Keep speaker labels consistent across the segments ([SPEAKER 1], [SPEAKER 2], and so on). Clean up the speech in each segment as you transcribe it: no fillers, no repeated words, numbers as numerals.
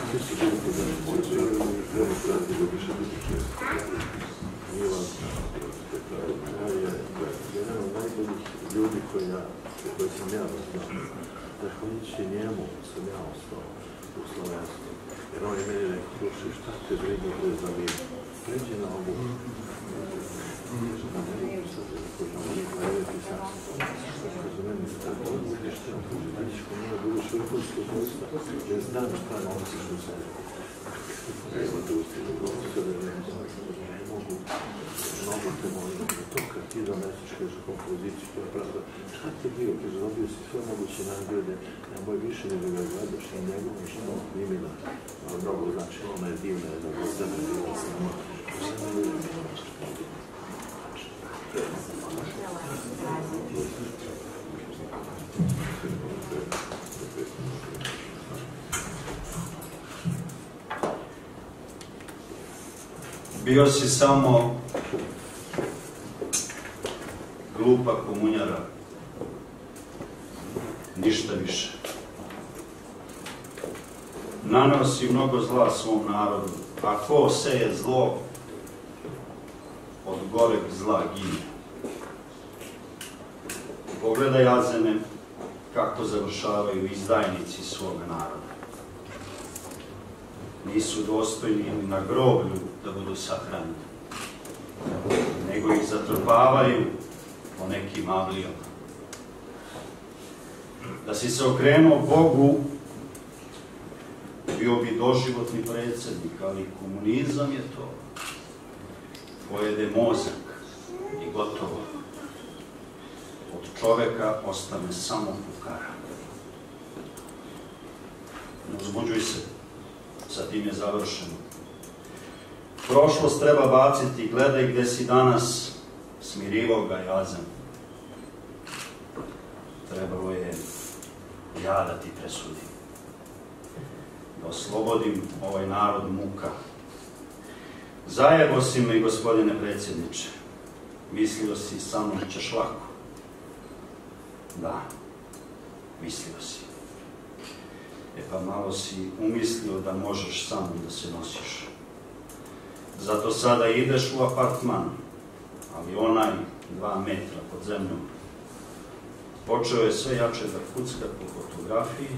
[SPEAKER 1] Jedan od najboljih ljudi koje sam ja znao, zahvaljujući njemu sam ja ostao u slovenstvu. Jer on je meni rekao, slušaj, šta te briga za mene? Pređi na ovu. Na meni sad je koji na ovu narediti sastav. Za mene je tako, vidiš te, vidiš ko mene budeš vrhunskog gosta, jer znam šta nosiš u sebi. Evo te ustižu gosta, da ne mogu, mnogo te molim, to kad ti doneseš, kažeš kompoziciju, to je pravda, šta ti je bio, kažeš, dobio si sve moguće nagrade, nemoj više nego ga gledaš na njegovom što imena, mnogo znači, ona je divna, jedna Gordana, bila sama, šta ne ljudi,
[SPEAKER 2] bio si samo glupa komunjara, ništa više. Naneo si mnogo zla svom narodu, a ko seje zlo, od goreg zla gine. Pogledaj, Azeme, kako završavaju izdajnici svoga naroda. Nisu dostojni ni na groblju da budu sahranjeni, nego ih zatrpavaju po nekim avlijama. Da si se okrenuo Bogu, bio bi doživotni predsjednik, ali komunizam je to. Pojede mozak i gotovo. Od čoveka ostane samo fukara. Ne uzbuđuj se, sa tim je završeno. Prošlost treba baciti, gledaj gde si danas, smirivao ga je Azem. Trebalo je ja da ti presudim, da oslobodim ovaj narod muka. Zajebo si me, gospodine predsjedniče, mislio si sa mnom ćeš lako. Da, mislio si. E pa malo si umislio da možeš sa mnom da se nosiš. Zato sada ideš u apartman, ali onaj 2 metra pod zemljom. Počeo je sve jače da kucka po fotografiji,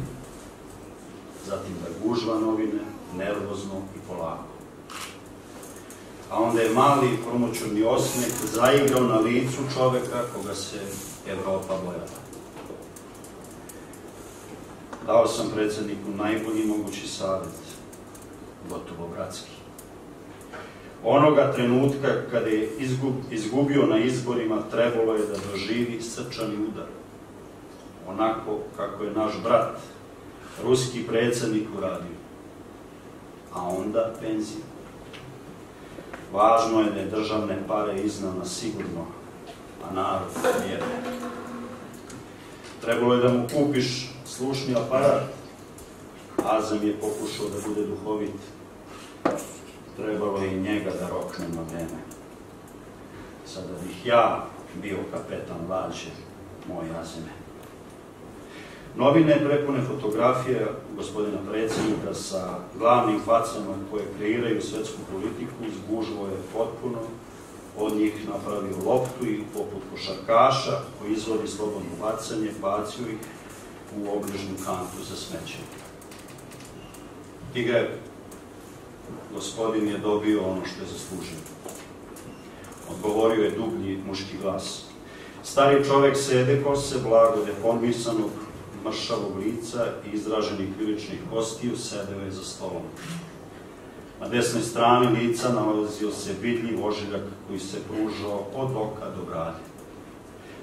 [SPEAKER 2] zatim da gužva novine, nervozno i polako. A onda je mali promoćurni osmeh zaigrao na licu čoveka koga se Evropa bojala. Dao sam predsjedniku najbolji mogući savjet, gotovo bratski. Onoga trenutka kada je izgubio na izborima, trebalo je da doživi srčani udar. Onako kako je naš brat, ruski predsjednik, uradio. A onda penziju. Važno je da je državne pare iznao na sigurno, a narod vjere. Trebalo je da mu kupiš slušni aparat. Azem je pokušao da bude duhovit. Trebalo je i njega da rokne na vreme. Sada bih ja bio kapetan lađe, moj Azeme. Novine prepune fotografije gospodina predsjednika sa glavnim facama koje kreiraju svetsku politiku izgužvo je potpuno, od njih napravio loptu i poput košarkaša koji izvodi slobodno bacanje, bacio ih u obližnu kantu za smeće. Tigre, gospodin je dobio ono što je zaslužio. Odgovorio je dublji muški glas. Stari čovek sede kose, blago deformisanog, mršavog lica i izraženih priličnih kostiju, sedeo je za stolom. Na desnoj strani lica nalazio se vidljiv ožiljak koji se pružao od oka do brade.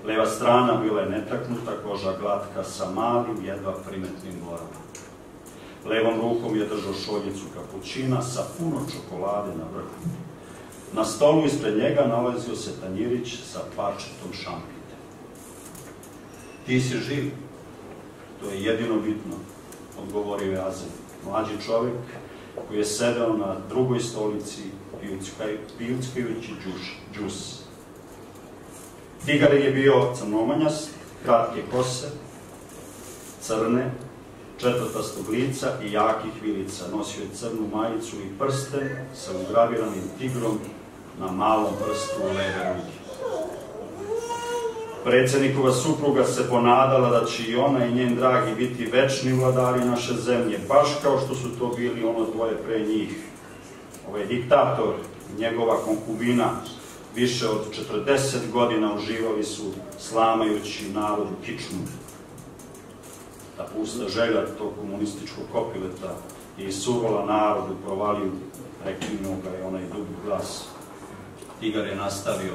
[SPEAKER 2] Leva strana bila je netaknuta, koža glatka sa malim, jedva primetnim borama. Levom rukom je držao šoljicu kapućina sa puno čokolade na vrhu. Na stolu ispred njega nalazio se tanjirić sa parčetom šampite. Ti si živ, to je jedino bitno, odgovorio je Azem, mlađi čovek koji je sedeo na drugoj stolici pijuckajući džus. Tigar je bio crnomanjast, kratke kose, crne, četvrtastog lica i jakih vilica. Nosio je crnu majicu i prsten sa ugraviranim tigrom na malom prstu leve ruke. Predsjednikova supruga se ponadala da će i ona i njen dragi biti večni vladari naše zemlje, baš kao što su to bili ono dvoje pre njih. Ovaj diktator i njegova konkubina više od 40 godina uživali su slamajući narodu kičmu. Ta pusta želja tog komunističkog kopileta je isuvala narodu provaliju, prekinuo ga je onaj dugi glas. Tigar je nastavio.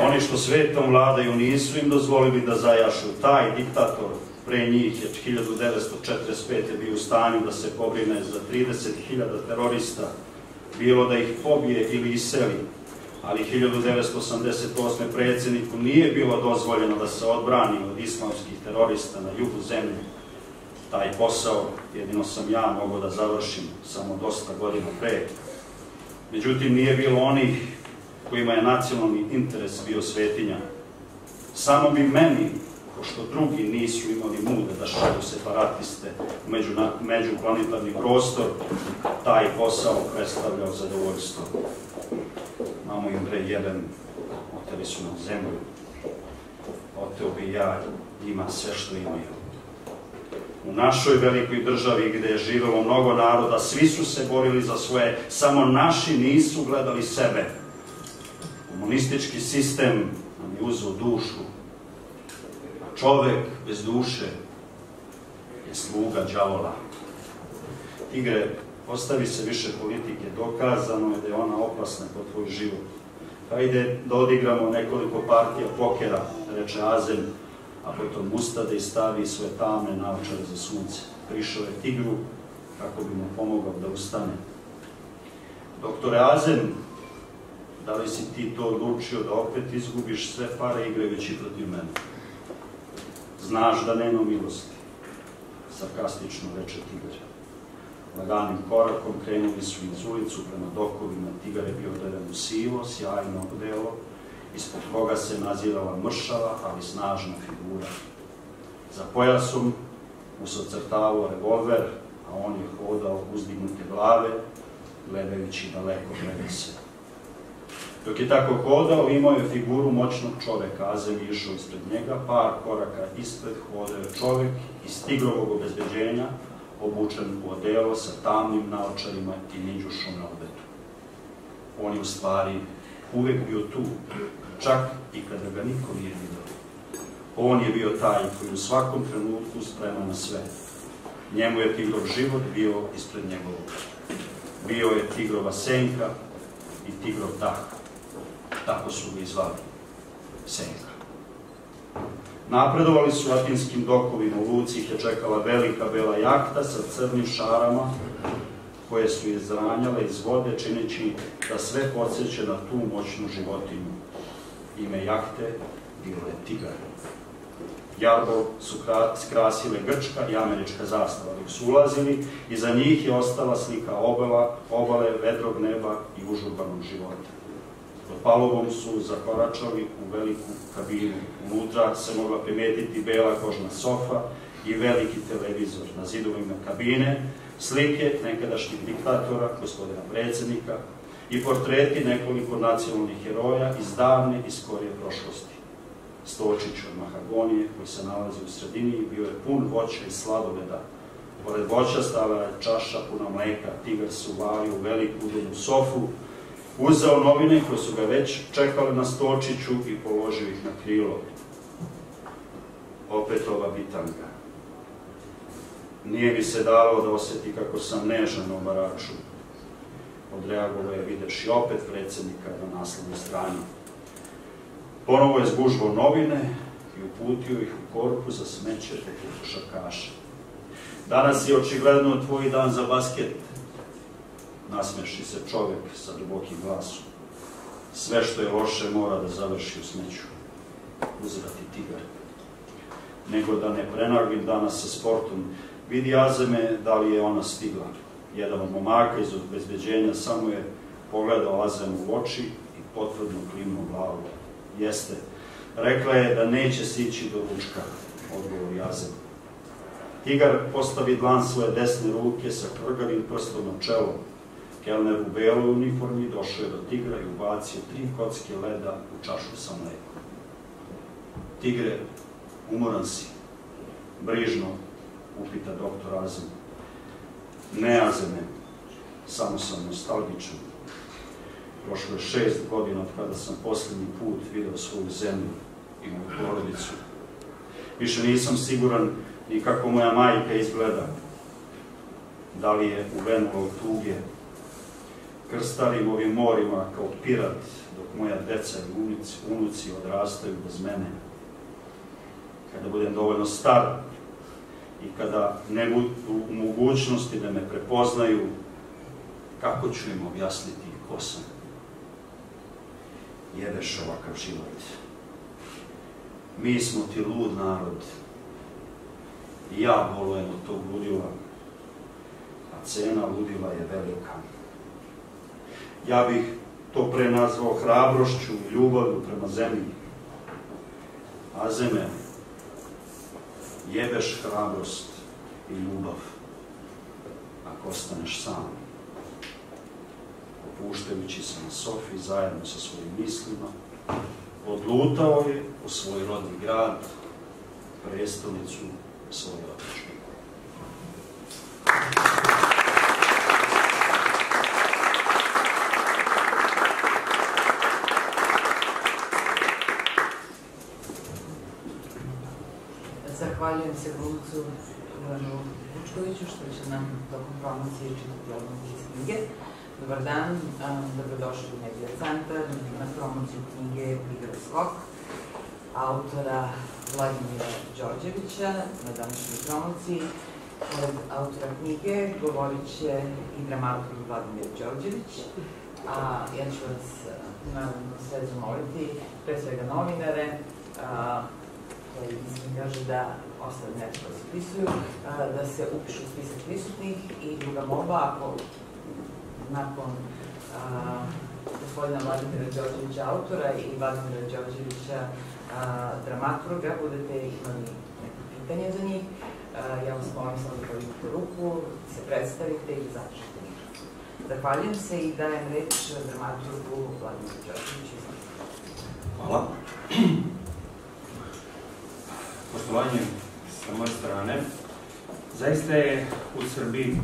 [SPEAKER 2] Oni što svetom vladaju nisu im dozvolili da zajašu. Taj diktator pre njih je 1945. bio u stanju da se pobrine za 30.000 terorista, bilo da ih pobije ili iseli, ali 1988. predsjedniku nije bilo dozvoljeno da se odbrani od islamskih terorista na jugu zemlje. Taj posao jedino sam ja mogao da završim samo dosta godina pre. Međutim, nije bilo onih kojima je nacionalni interes bio svetinja. Samo bi meni, pošto drugi nisu imali muda da šalju separatiste u međuplanetarni prostor, taj posao predstavljao zadovoljstvo. Mamo im bre jebem, oteli su nam zemlju, oteo bi ja njima sve što imaju. U našoj velikoj državi gde je živelo mnogo naroda, svi su se borili za svoje, samo naši nisu gledali sebe. Komunistički sistem nam je uzeo dušu, a čovek bez duše je sluga đavola. Tigre, ostavi se više politike, dokazano je da je ona opasna po tvoj život. Hajde da odigramo nekoliko partija pokera, reče Azem, a potom ustade i stavi svoje tamne naočare za sunce. Prišao je Tigru kako bi mu pomogao da ustane. Doktore Azem, da li si ti to odlučio da opet izgubiš sve pare igrajući protiv mene? Znaš da nema milosti, sarkastično reče Tigar. Laganim korakom krenuli su iz ulicu prema dokovima. Tigar je bio odeden u sivo, sjajno odelo, ispod koga se nazirala mršava, ali snažna figura. Za pojasom mu se ocrtavao revolver, a on je hodao uzdignute glave, gledajući daleko gleda se. Dok je tako hodao, imao je figuru moćnog čoveka. Azem je išao ispred njega, par koraka ispred hodao je čovek iz Tigrovog obezbeđenja, obučen u odelo sa tamnim naočarima i minđušom na obetu. On je u stvari uvek bio tu, čak i kada ga niko nije vidio. On je bio taj koji u svakom trenutku sprema na sve. Njemu je Tigrov život bio ispred njegovog. Bio je Tigrova senka i Tigrov dah. Tako su ga izvali. Senka. Napredovali su atinskim dokovima. U luci ih je čekala velika bela jahta sa crnim šarama koje su je zranjale iz vode, čineći da sve podsjeće na tu moćnu životinju. Ime jahte bilo je Tigar. Jarbol su skrasile grčka i američka zastava. Dok su ulazili, iza njih je ostala slika obale, vedrog neba i užurbanog života. Pod palubom su zakoračali u veliku kabinu. Unutra se mogla primetiti bela kožna sofa i veliki televizor. Na zidovima kabine slike nekadašnjih diktatora, gospodina predsjednika, i portreti nekoliko nacionalnih heroja iz davne i skorije prošlosti. Stočić od mahagonije koji se nalazi u sredini bio je pun voća i sladoleda. Pored voća stala je čaša puna mleka. Tigar se uvalio u veliku udobnu sofu, uzeo novine koje su ga već čekale na stočiću i položio ih na krilo. Opet ova bitanga. Nije mi se dalo da osjeti kako sam nežan u baraču. Odreagovao je videši opet predsjednika na naslovnoj strani. Ponovo je zgužvao novine i uputio ih u korpu za smeće poput košarkaša. Danas je očigledno tvoj dan za basket. Nasmeši se čovek sa dubokim glasom. Sve što je loše mora da završi u smeću. Uzvrati Tigar. Nego da ne prenaglim danas sa sportom, vidi Azeme da li je ona stigla. Jedan od momaka iz obezbeđenja samo je pogledao Azemu u oči i potvrdno klimnuo glavu. Jeste. Rekla je da neće stići do ručka, odgovori Azem. Tigar postavi dlan svoje desne ruke sa krgavim prstom na čelo. Kelner u beloj uniformi došao je do Tigra i ubacio 3 kocke leda u čašu sa mlekom. Tigre, umoran si? Brižno upita doktor Azem. Ne, Azeme, samo sam nostalgičan. Prošlo je 6 godina od kada sam posljednji put video svoju zemlju i moju porodicu. Više nisam siguran ni kako moja majka izgleda. Da li je uvenula od tuge. Krstarim ovim morima kao pirat, dok moja deca i unuci odrastaju bez mene. Kada budem dovoljno star i kada ne budu u mogućnosti da me prepoznaju, kako ću im objasniti ko sam? Jebeš ovakav život. Mi smo ti lud narod. I ja bolujem od tog ludila, a cena ludila je velika. Ja bih to pre nazvao hrabrošću i ljubavlju prema zemlji. Azeme, jebeš hrabrost i ljubav ako ostaneš sam. Opuštajući se na sofi zajedno sa svojim mislima, odlutao je u svoj rodni grad, prestonicu svoje otadžbine.
[SPEAKER 3] Zahvaljujem se glumcu Ivanu Vučkoviću što će nam tokom promocije čitati odmah iz knjige. Dobar dan, dobrodošli u Medija centar na promociju knjige Tigar skok autora Vladimira Đorđevića. Na današnjoj promociji pored autora knjige govorit će i dramaturg Vladimir Đorđević, a ja ću vas naravno sve zamoliti, pre svega novinare, koji mislim kaže da ostali nešto da se prisuju, da se upišu u spisak prisutnih i druga molba, ako nakon gospodina Vladimira Đorđevića autora i Vladimira Đorđevića dramaturga budete imali neko pitanje za njih, ja vas molim samo da podignete ruku, se predstavite i zapišete mikrofon. Zahvaljujem se i dajem reč dramaturgu Vladimiru Đorđeviću.
[SPEAKER 4] Hvala. Poštovanje sa moje strane, zaista je u Srbiji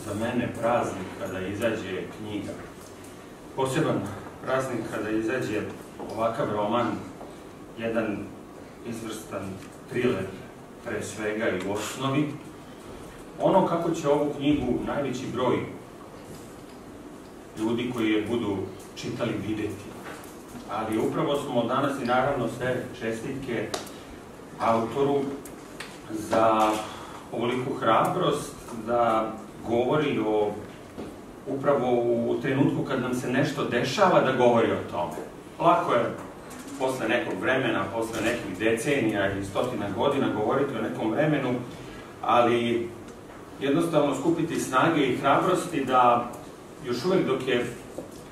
[SPEAKER 4] za mene praznik kada izađe knjiga. Poseban praznik kada izađe ovakav roman, jedan izvrstan triler pre svega i u osnovi. Ono kako će ovu knjigu najveći broj ljudi koji je budu čitali videti. Ali upravo smo danas i naravno sve čestitke autoru za ovoliku hrabrost da govori o, upravo u trenutku kad nam se nešto dešava, da govori o tome. Lako je posle nekog vremena, posle nekih decenija ili stotina godina govoriti o nekom vremenu, ali jednostavno skupiti snage i hrabrosti da još uvek dok je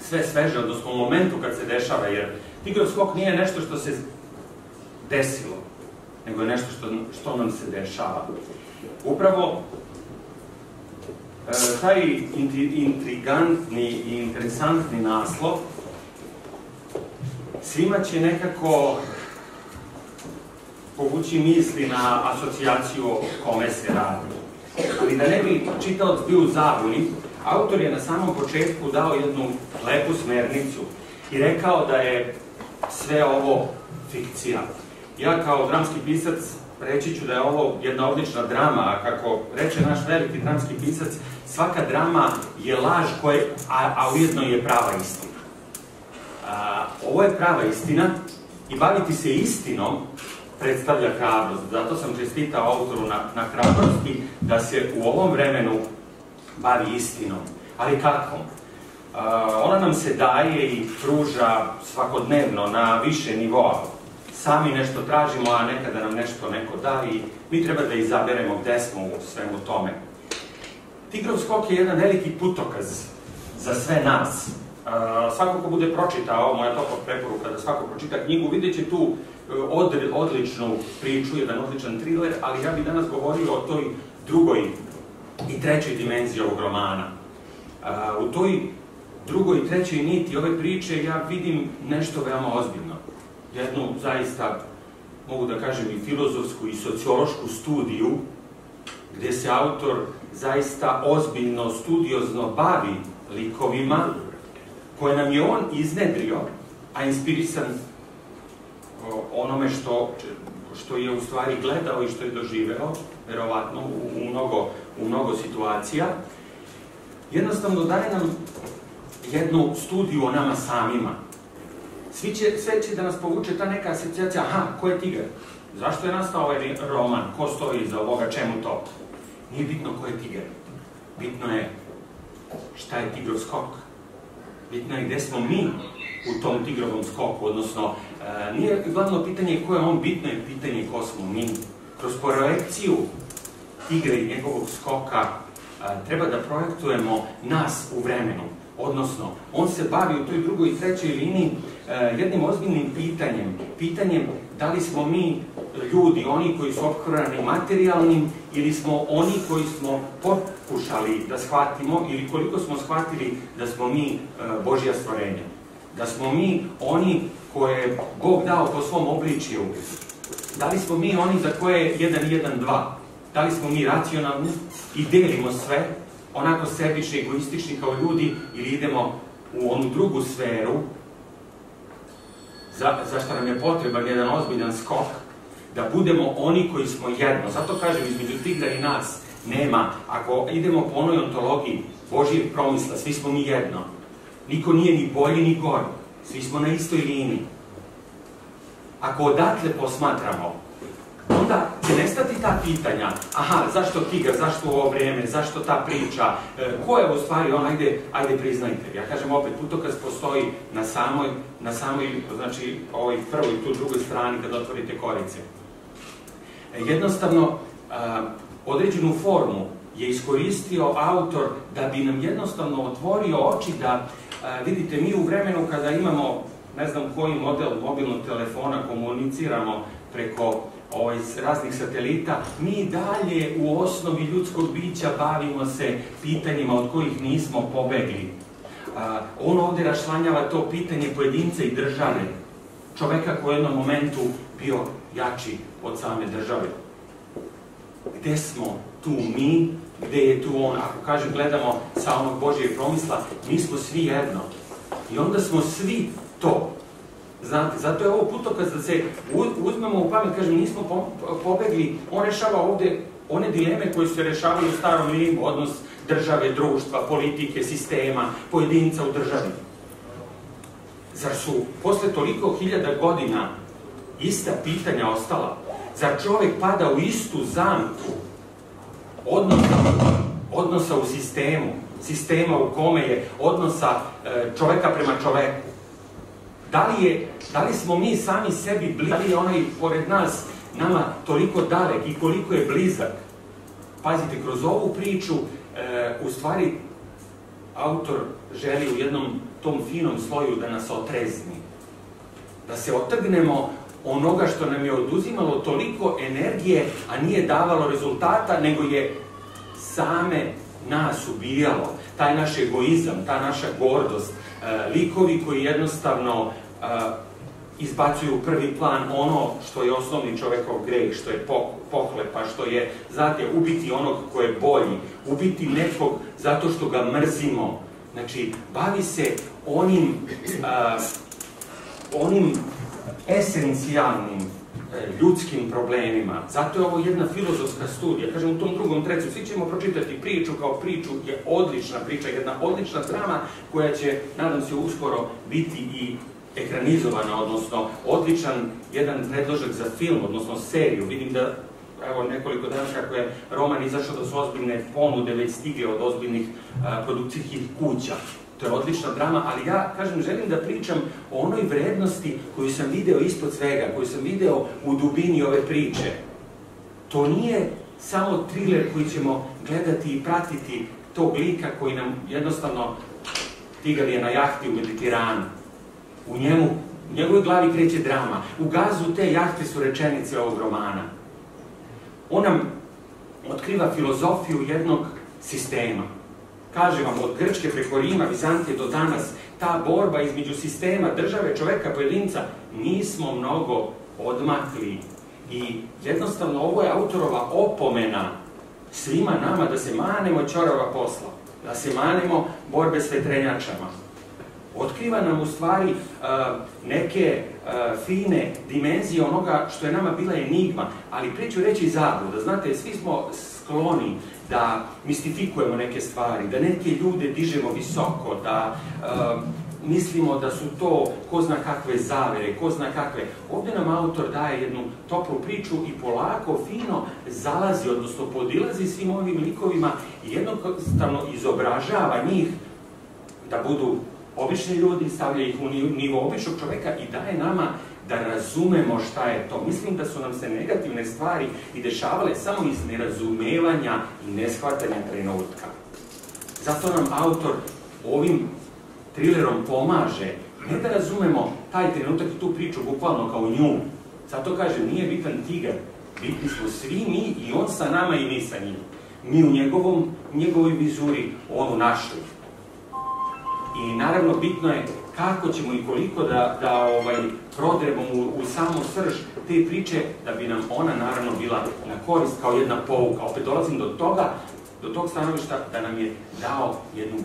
[SPEAKER 4] sve sveže, odnosno u momentu kad se dešava, jer Tigar skok nije nešto što se desilo, nego je nešto što nam se dešava. Upravo taj intrigantni i interesantni naslov svima će nekako povući misli na asocijaciju o kome se radi. Ali da ne bi čitalac bio u zabuni, autor je na samom početku dao jednu lepu smernicu i rekao da je sve ovo fikcija. Ja kao dramski pisac reći ću da je ovo jedna odlična drama, a kako reče naš veliki dramski pisac, svaka drama je laž, a ujedno je prava istina. Ovo je prava istina i baviti se istinom predstavlja hrabrost. Zato sam čestitao autoru na hrabrosti da se u ovom vremenu bavi istinom. Ali kakvom? Ona nam se daje i pruža svakodnevno na više nivoa. Sami nešto tražimo, a nekada nam nešto neko da i mi treba da izaberemo gde smo u svemu tome. Tigrov skok je jedan veliki putokaz za sve nas. Svako ko bude pročitao, moja topla preporuka da svako pročita knjigu, vidjet će tu odličnu priču, jedan odličan thriller, ali ja bih danas govorio o toj drugoj i trećoj dimenziji ovog romana. U toj drugoj i trećoj niti ove priče ja vidim nešto veoma ozbiljno. Jednu zaista, mogu da kažem, i filozofsku i sociološku studiju, gde se autor zaista ozbiljno, studiozno bavi likovima koje nam je on iznedrio, a inspirisan onome što je u stvari gledao i što je doživeo, verovatno u mnogo situacija. Jednostavno daje nam jednu studiju o nama samima. Sve će da nas povuče ta neka asocijacija, aha, ko je tigar? Zašto je nastao ovaj roman? Ko stoji iza ovoga? Čemu to? Nije bitno ko je tigar. Bitno je šta je tigrov skok. Bitno je gde smo mi u tom tigrovom skoku, odnosno nije glavno pitanje ko je on, bitno je pitanje ko smo mi. Kroz projekciju tigra i njegovog skoka treba da projektujemo nas u vremenu. Odnosno, on se bavi u toj drugoj i trećoj liniji jednim ozbiljnim pitanjem da li smo mi ljudi, oni koji su ophrani materijalnim, ili smo oni koji smo pokušali da shvatimo, ili koliko smo shvatili da smo mi Božja stvorenja. Da smo mi oni koje Bog dao po svom obličju. Da li smo mi oni za koje je 1 i 1 2? Da li smo mi racionalni i delimo sve, onako sebični, egoistični kao ljudi, ili idemo u onu drugu sferu, za što nam je potreban jedan ozbiljan skok, da budemo oni koji smo jedno. Zato kažem, između tigra i nas nema, ako idemo po onoj ontologiji Božijeg promisla, svi smo mi jedno. Niko nije ni bolji ni gori, svi smo na istoj liniji. Ako odatle posmatramo, onda će nestati ta pitanja, aha, zašto tigar, zašto ovo vreme, zašto ta priča, ko je u stvari on, ajde priznajte. Ja kažem opet, putokaz postoji na samoj, znači, ovoj prvoj i tu drugoj strani kad otvorite korice. Jednostavno, određenu formu je iskoristio autor da bi nam jednostavno otvorio oči da, vidite, mi u vremenu kada imamo, ne znam koji model mobilnog telefona, komuniciramo preko raznih satelita, mi dalje u osnovi ljudskog bića bavimo se pitanjima od kojih nismo pobegli. On ovde rašlanjava to pitanje pojedinca i države, čoveka koji je u jednom momentu bio jači od same države. Gde smo tu mi, gde je tu on? Ako kažem, gledamo sa onog Božijeg promisla, mi smo svi jedno. I onda smo svi to. Znate, zato je ovo putokaz da se uzmemo u pamet, kažem, nismo pobegli, on rešava ovde one dileme koje se rešavaju u starom Rimu, odnos države, društva, politike, sistema, pojedinca u državi. Zar su posle toliko hiljada godina ista pitanja ostala? Zar čovek pada u istu zamku odnosa u sistema u kome je odnosa čoveka prema čoveku? Da li smo mi sami sebi bliži, da li je onaj pored nas nama toliko dalek i koliko je blizak? Pazite, kroz ovu priču, u stvari, autor želi u jednom tom finom sloju da nas otrezni. Da se otrgnemo onoga što nam je oduzimalo toliko energije, a nije davalo rezultata, nego je same nas ubijalo. Taj naš egoizam, ta naša gordost, likovi koji jednostavno izbacuju u prvi plan ono što je osnovni čovekov greh, što je pohlepa, što je, znate, ubiti onog ko je bolji, ubiti nekog zato što ga mrzimo. Znači, bavi se onim esencijalnim ljudskim problemima. Zato je ovo jedna filozofska studija. Kažem, u tom drugom trecu svi ćemo pročitati priču kao priču, je odlična priča, jedna odlična drama koja će, nadam se, uskoro biti i ekranizovana, odnosno odličan jedan predložak za film, odnosno seriju. Vidim da, evo, nekoliko dana kako je roman izašao, da su ozbiljne ponude već stigle od ozbiljnih produkcijskih kuća. To je odlična drama, ali ja, kažem, želim da pričam o onoj vrednosti koju sam video ispod svega, koju sam video u dubini ove priče. To nije samo thriller koji ćemo gledati i pratiti tog lika koji nam jednostavno Tigar je na jahti u Mediteranu. U njegovoj glavi kreće drama. U gazu te jahte su rečenice ovog romana. On nam otkriva filozofiju jednog sistema. Kaže vam, od Grčke preko Rima, Vizantije do danas, ta borba između sistema, države, čoveka, pojedinca, nismo mnogo odmakli. I jednostavno ovo je autorova opomena svima nama da se manemo ćorava posla, da se manemo borbe s vetrenjačama. Otkriva nam u stvari neke fine dimenzije onoga što je nama bila enigma, ali prije ću reći zabluda. Znate, svi smo skloni da mistifikujemo neke stvari, da neke ljude dižemo visoko, da mislimo da su to ko zna kakve zavere, ko zna kakve. Ovdje nam autor daje jednu toplu priču i polako, fino zalazi, odnosno podilazi svim ovim likovima i jednostavno izobražava njih da budu obični ljudi, stavlja ih u nivo običnog čoveka i daje nama da razumemo šta je to. Mislim da su nam se negativne stvari i dešavale samo iz nerazumevanja i neshvatanja trenutka. Zato nam autor ovim trilerom pomaže, ne da razumemo taj trenutak i tu priču bukvalno kao nju. Zato kažem, nije bitan tigar, bitni smo svi mi i on sa nama i mi sa njim. Mi u njegovoj vizuri, on u našoj. I naravno bitno je kako ćemo i koliko da prodremo u samu srž te priče, da bi nam ona naravno bila na korist kao jedna pouka. Opet dolazim do tog stanovišta da nam je dao jednu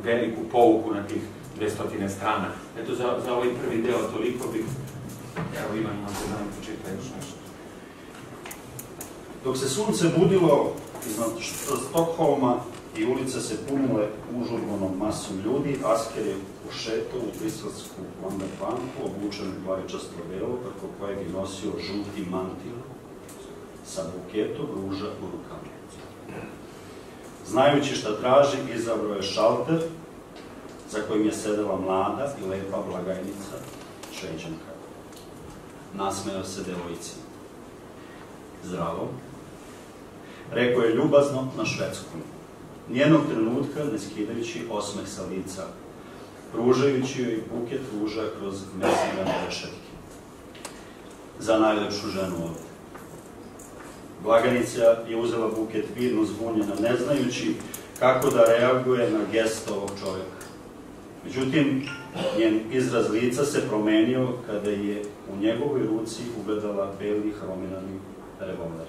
[SPEAKER 4] veliku pouku na tih 200 strana. Eto, za ovaj prvi deo toliko bih... Evo, Ivan, možda nam početa još nešto.
[SPEAKER 2] Dok se sunce budilo iznad Stokholma i ulice se punile užurbanom masom ljudi, Asker je ušetao u briselsku Vanderbanku, obučen u glavičasto velo, preko kojeg je nosio žuti mantil sa buketom ruža u rukama. Znajući šta traži, izabrao je šalter za kojim je sedela mlada i lepa blagajnica, Šveđanka. Nasmejao se devojci. Zdravo, rekao je ljubazno na švedskom. Nijednog trenutka ne skidajući osmeh sa lica, pružajući joj buket ruža kroz mesivane rešetke. Za najlepšu ženu ovdje. Blaganica je uzela buket vidno zbunjena, ne znajući kako da reaguje na gest ovog čovjeka. Međutim, njen izraz lica se promenio kada je u njegovoj ruci ugledala beli hrominani revolver.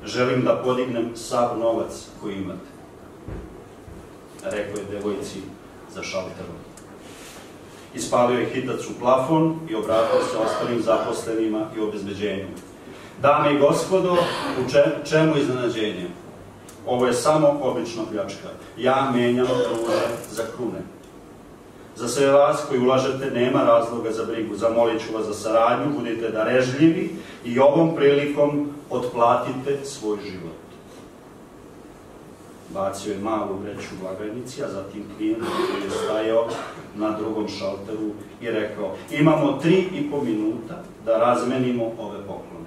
[SPEAKER 2] Želim da podignem sav novac koji imate, rekao je devojci za šalterom. Ispalio je hitac u plafon i obratio se ostalim zaposlenima i obezbeđenju. Dame i gospodo, u čemu iznenađenje? Ovo je samo obična pljačka. Ja menjam ruže za krune. Za sve vas koji ulažete nema razloga za brigu. Zamolit ću vas za saradnju, budite darežljivi i ovom prilikom otplatite svoj život. Bacio je malu vreću blagajnici, a zatim klijent koji je stajao na drugom šalteru i rekao: imamo 3,5 minuta da razmenimo ove poklone.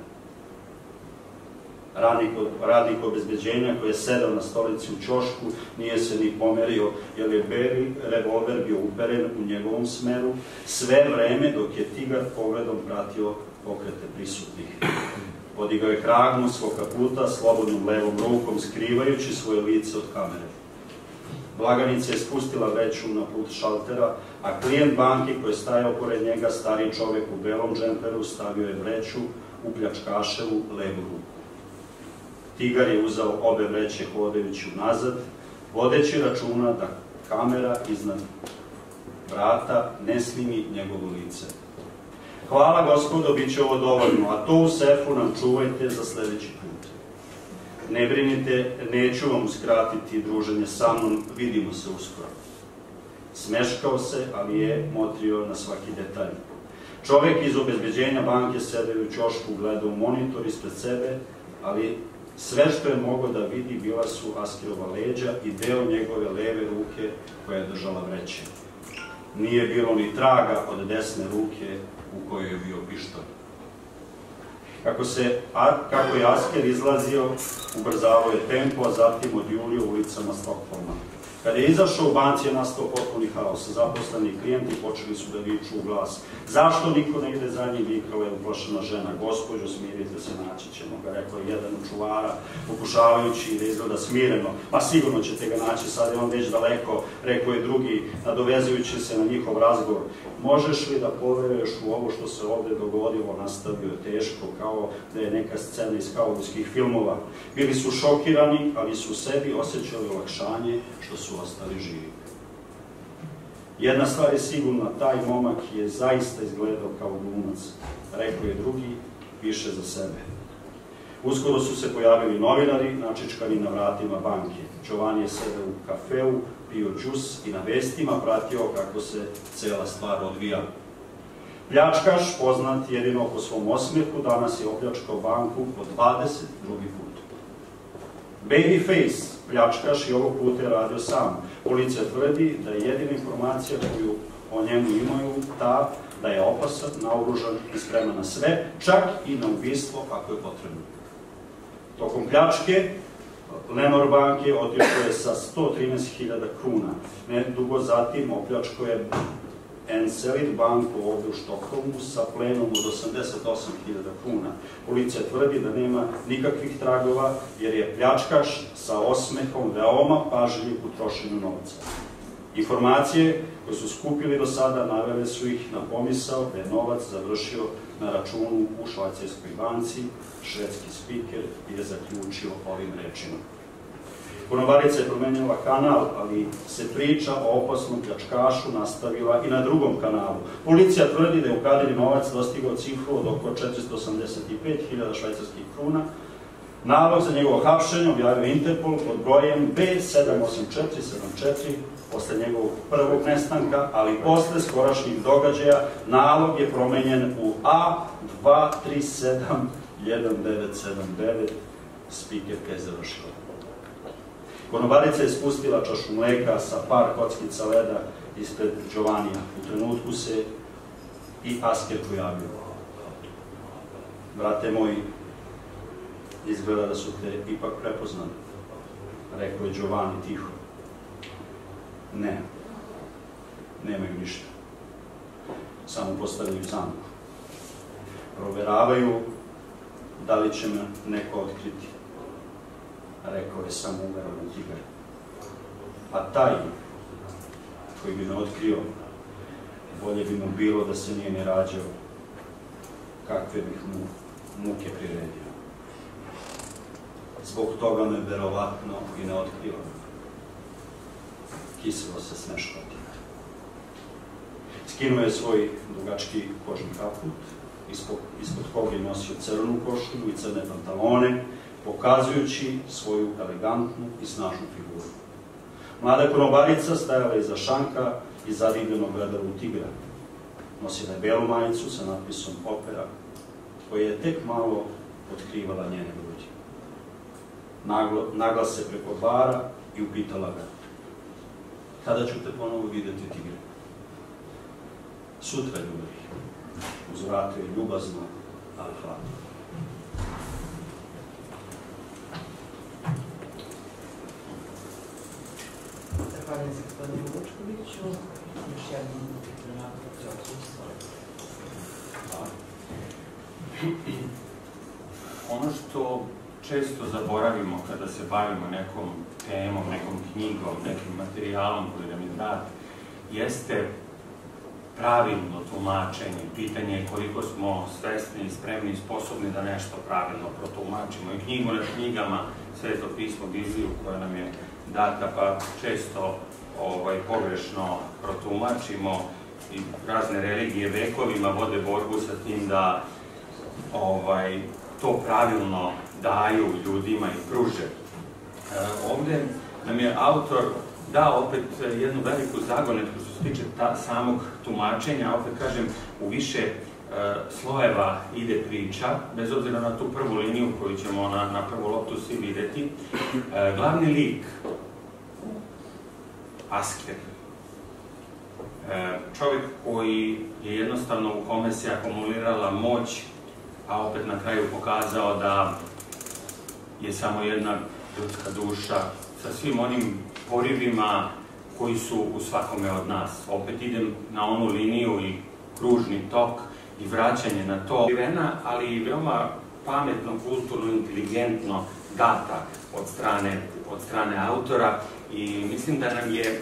[SPEAKER 2] Radnik obezbeđenja koji je sedao na stolici u ćošku nije se ni pomerio, jer je beli revolver bio uperen u njegovom smeru sve vreme dok je tigar pogledom pratio pokrete prisutnih. Podigao je kragnu svog kaputa slobodnom levom rukom, skrivajući svoje lice od kamere. Blaganica je spustila vreću na put šaltera, a klijent banke koji je stajao pored njega, stariji čovjek u belom džemperu, stavio je vreću u pljačkaševu levu ruku. Tigar je uzao obe vreće hodajući unazad, vodeći računa da kamera iznad vrata ne snimi njegovo lice. Hvala gospodo, bit će ovo dovoljno, a to u sefu nam čuvajte za sljedeći put. Ne brinite, neću vam uskratiti druženje sa mnom, vidimo se uskoro. Smeškao se, ali je motrio na svaki detalj. Čovjek iz obezbeđenja banke sedeo u ćošku, gledao u monitor ispred sebe, ali sve što je mogao da vidi bila su Askerova leđa i deo njegove leve ruke koja je držala vreće. Nije bilo ni traga od desne ruke u kojoj je bio pištolj. Kako je Asker izlazio, ubrzavao je tempo, a zatim odjulio ulicama Stokholma. Kad je izašao u banci je nastao potpuni haos. Zaposleni klijenti počeli su da viču u glas. Zašto niko ne ide za njim, vikala je uplašena žena. Gospođo, smirite se, naći ćemo ga, rekao je jedan od čuvara, pokušavajući da izgleda smireno. Ma sigurno ćete ga naći, sad je on već daleko, rekao je drugi, nadovezujući se na njihov razgovor. Možeš li da poveruješ u ovo što se ovde dogodilo, nastavio je teško, kao da je neka scena iz kaubojskih filmova. Bili su šokirani, ali su u sebi osjećali olakšanje što su ostali živi. Jedna stvar je sigurna, taj momak je zaista izgledao kao glumac, rekao je drugi, više za sebe. Uskoro su se pojavili novinari, načičkani na vratima banke. Giovanni je sedeo u kafeu, pio džus i na vestima pratio kako se cela stvar odvija. Pljačkaš, poznat jedino po svom osmijehu, danas je opljačkao banku po 22. put. Babyface, pljačkaš, i ovog puta je radio sam. Policija tvrdi da je jedina informacija koju o njemu imaju ta da je opasan, naoružan i spreman na sve, čak i na ubistvo ako je potrebno. Tokom pljačke, Lenor banke otišao je sa 113.000 kruna. Nedugo zatim opljačkao je Encelid banku ovde u Štokholmu sa plenom od 88.000 kruna. Policija tvrdi da nema nikakvih tragova jer je pljačkaš sa osmehom veoma pažljiv u trošenju novca. Informacije koje su skupili do sada navele su ih na pomisao da je novac završio na računu u švajcarskoj banci. Švedski spiker je zaključio ovim rečima. Konobarica je promenila kanal, ali se priča o opasnom pljačkašu nastavila i na drugom kanalu. Policija tvrdi da je ukradeni novac dostigao cifru od oko 485.000 švajcarskih kruna. Nalog za njegovo hapšenje objavio Interpol pod brojem B78474 posle njegovog prvog nestanka, ali posle skorašnjih događaja nalog je promenjen u A2371979, spikerka je završila. Konobarica je spustila čašu mleka sa par kockica leda ispred Giovannija. U trenutku se i Asker pojavio. Brate moji, izgleda da su te ipak prepoznali, rekao je Giovanni tiho. Ne, nemaju ništa. Samo postavljaju zamku. Proveravaju da li će me neko otkriti, rekao je samo uverovan tigar. A taj koji bi me otkrio, bolje bi mu bilo da se nije ni rađao, kakve bih mu muke priredio. Zbog toga me verovatno i ne otkrio. Kiselo se smeškao tigar. Skinuo je svoj dugački kožni kaput, ispod koga je nosio crnu košulju i crne pantalone, pokazujući svoju elegantnu i snažnu figuru. Mlada konobarica stajala iza šanka i zadivljeno gledala u tigra. Nosila je belu majicu sa natpisom opera, koja je tek malo otkrivala njene grudi. Nagla se preko bara i upitala ga: kada ću te ponovo videti, tigre? Sutra, ljubavi. Uzvratio je ljubazno, ali hladno.
[SPEAKER 3] Zahvaljujem se gospodinu Vučkoviću. Još jednom
[SPEAKER 4] ono što često zaboravimo kada se bavimo nekom temom, nekom knjigom, nekim materijalom koji nam je dat, jeste pravilno tumačenje. Pitanje je koliko smo svesni i spremni i sposobni da nešto pravilno protumačimo. I knjigu na knjigama, Sveto pismo, Bibliju koja nam je data, pa često pogrešno protumačimo i razne religije vekovima vode borbu sa tim da to pravilno daju ljudima i pruže. Ovde nam je autor dao opet jednu veliku zagonetku što se tiče samog tumačenja, opet kažem, u više slojeva ide priča, bez obzira na tu prvu liniju koju ćemo na prvu loptu svi videti. Glavni lik, Asker, čovjek koji je jednostavno u kome se akumulirala moć, a opet na kraju pokazao da je samo jedna ljudska duša sa svim onim porivima koji su u svakome od nas. Opet idem na onu liniju i kružni tok i vraćanje na to. Ali i veoma pametno, kulturno, inteligentno data od strane autora i mislim da nam je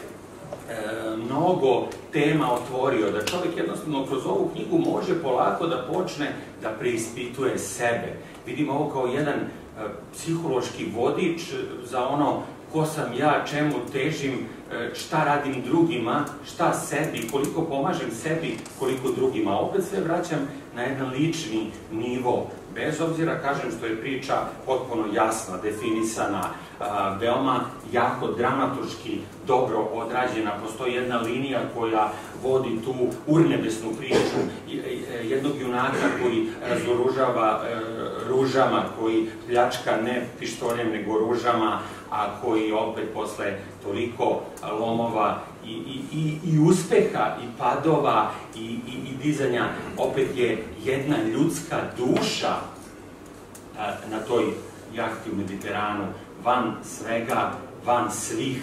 [SPEAKER 4] mnogo tema otvorio, da čovjek jednostavno kroz ovu knjigu može polako da počne da preispituje sebe. Vidimo ovo kao jedan psihološki vodič za ono ko sam ja, čemu težim, šta radim drugima, šta sebi, koliko pomažem sebi, koliko drugima. Opet sve vraćam na jedan lični nivo. Bez obzira, kažem, što je priča potpuno jasna, definisana, veoma jako dramaturški dobro odrađena. Postoji jedna linija koja vodi tu urnebesnu priču jednog junaka koji razoružava ružama, koji pljačka ne pištoljem nego ružama, a koji opet posle toliko lomova i uspeha, i padova, i dizanja, opet je jedna ljudska duša na toj jahti u Mediteranu, van svega, van svih.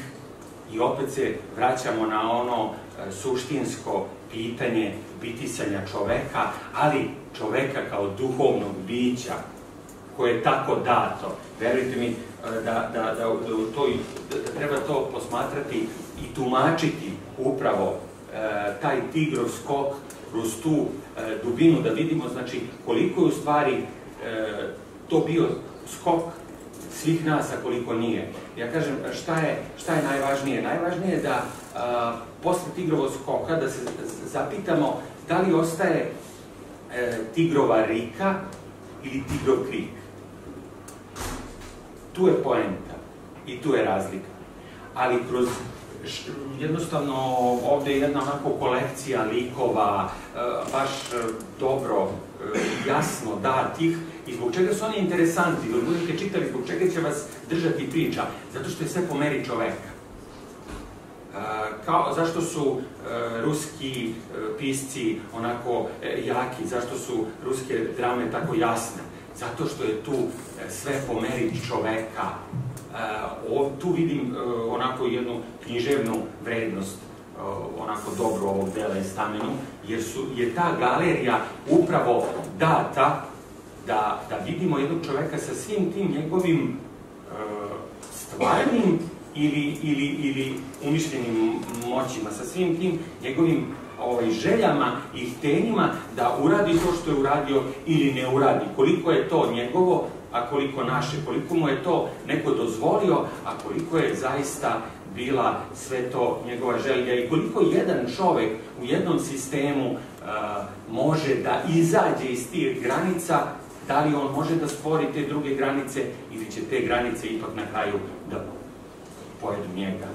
[SPEAKER 4] I opet se vraćamo na ono suštinsko pitanje bitisanja čoveka, ali čoveka kao duhovnog bića, koje je tako dato. Verujte mi da treba to posmatrati i tumačiti upravo taj tigrov skok kroz tu dubinu, da vidimo znači koliko je u stvari to bio skok svih nas, a koliko nije. Ja kažem, šta je najvažnije? Najvažnije je da posle tigrovog skoka da se zapitamo da li ostaje tigrova rika ili tigrov krik. Tu je poenta i tu je razlika. Ali kroz jednostavno ovde je jedna onako kolekcija likova, baš dobro, jasno datih, i zbog čega su oni interesanti, da budete čitali, zbog čega će vas držati priča, zato što je sve po meri čoveka. Zašto su ruski pisci onako jaki, zašto su ruske drame tako jasne? Zato što je tu sve po meri čoveka. Tu vidim onako jednu književnu vrednost, onako dobro ovog dela i Stamenu, jer je ta galerija upravo data da vidimo jednog čoveka sa svim tim njegovim stvarnim ili umišljenim moćima, sa svim tim njegovim željama i htenjima da uradi to što je uradio ili ne uradi. Koliko je to njegovo, a koliko naše. Koliko mu je to neko dozvolio, a koliko je zaista bila sve to njegova želja i koliko jedan čovek u jednom sistemu može da izađe iz tih granica, da li on može da stvori te druge granice ili će te granice ipak na kraju da pojedu njega.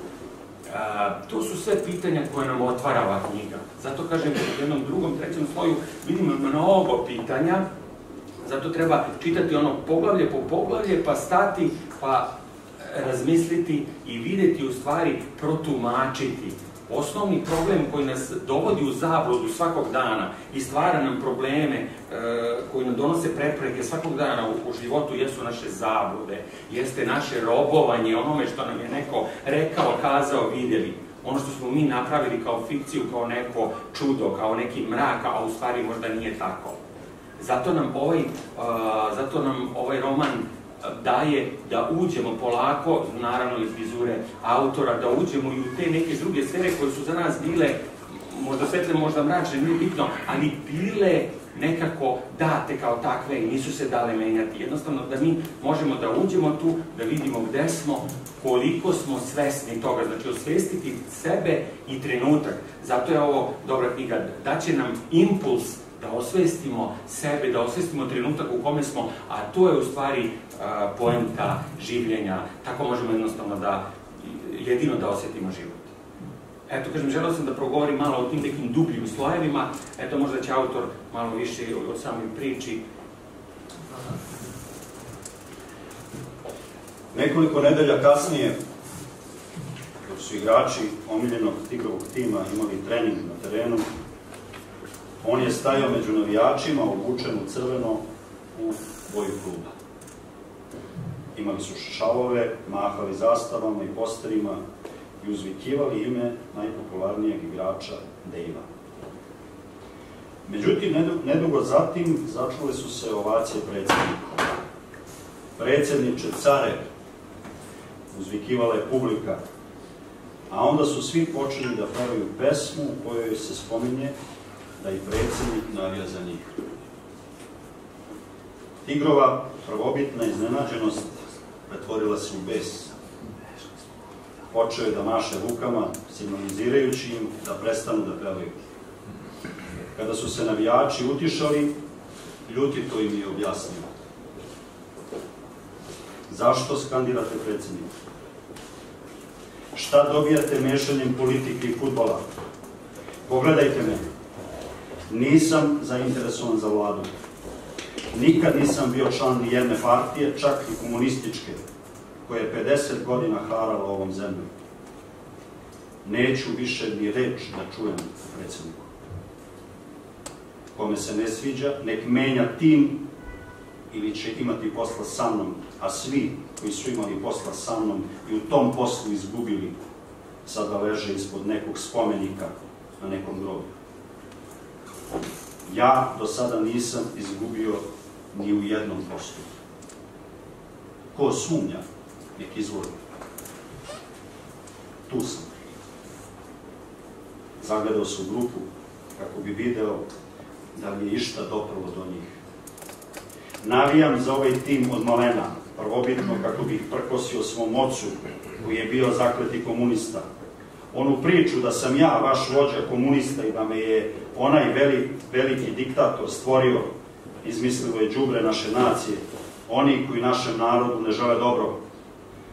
[SPEAKER 4] To su sve pitanja koje nam otvara ova knjiga. Zato kažem, u jednom drugom, trećem sloju vidimo mnogo pitanja, zato treba čitati ono poglavlje po poglavlje, pa stati, pa razmisliti i videti, u stvari protumačiti. Osnovni problem koji nas dovodi u zabludu svakog dana i stvara nam probleme koji nam donose prepreke svakog dana u životu jesu naše zablude, jeste naše robovanje onome što nam je neko rekao, kazao, vidjeli. Ono što smo mi napravili kao fikciju, kao neko čudo, kao neki mrak, a u stvari možda nije tako. Zato nam ovaj roman daje da uđemo polako, naravno iz vizure autora, da uđemo i u te neke druge sfere koje su za nas bile, možda svetle, možda mračne, nije bitno, ali bile nekako date kao takve i nisu se dale menjati. Jednostavno da mi možemo da uđemo tu, da vidimo gde smo, koliko smo svesni toga, znači osvestiti sebe i trenutak. Zato je ovo dobra knjiga, daće nam impuls da osvestimo sebe, da osvestimo trenutak u kome smo, a to je u stvari poenta življenja. Tako možemo jednostavno jedino da osjetimo život. Eto, kažem, želeo sam da progovorim malo o tim nekim dubljim slojevima, eto, možda će autor malo više o samoj priči.
[SPEAKER 2] Nekoliko nedelja kasnije, dok su igrači omiljenog Tigrovog tima imali trening na terenu, on je stajao među navijačima, obučen u crveno, u boju kluba. Imali su šalove, mahali zastavama i posterima i uzvikivali ime najpopularnijeg igrača Dejva. Međutim, nedugo zatim začule su se ovacije predsjednika. Predsjedniče, care, uzvikivala je publika, a onda su svi počeli da pevaju pesmu u kojoj se spominje da i predsjednik navija za njih. Tigrova prvobitna iznenađenost pretvorila se u bes. Počeo je da maše rukama, signalizirajući im da prestanu da pevaju. Kada su se navijači utišali, ljutito im je objasnio. Zašto skandirate predsjednika? Šta dobijate mešanjem politike i fudbala? Pogledajte me. Nisam zainteresovan za vladu. Nikad nisam bio član ni jedne partije, čak i komunističke, koja je 50 godina harala ovom zemljom. Neću više ni reč da čujem predsjedniku. Kome se ne sviđa, nek menja tim ili će imati posla sa mnom, a svi koji su imali posla sa mnom i u tom poslu izgubili, sada leže ispod nekog spomenika na nekom grobu. Ja do sada nisam izgubio ni u jednom poslu. Ko sumnja, nek izvoli. Tu sam. Zagledao se u grupu kako bi video da li je išta doprlo do njih. Navijam za ovaj tim od malena, prvobitno kako bih prkosio svom ocu, koji je bio zakleti komunista. Onu priču da sam ja, vaš vođa komunista i da me je onaj veliki diktator stvorio, izmislilo je đubre naše nacije, oni koji našem narodu ne žele dobro.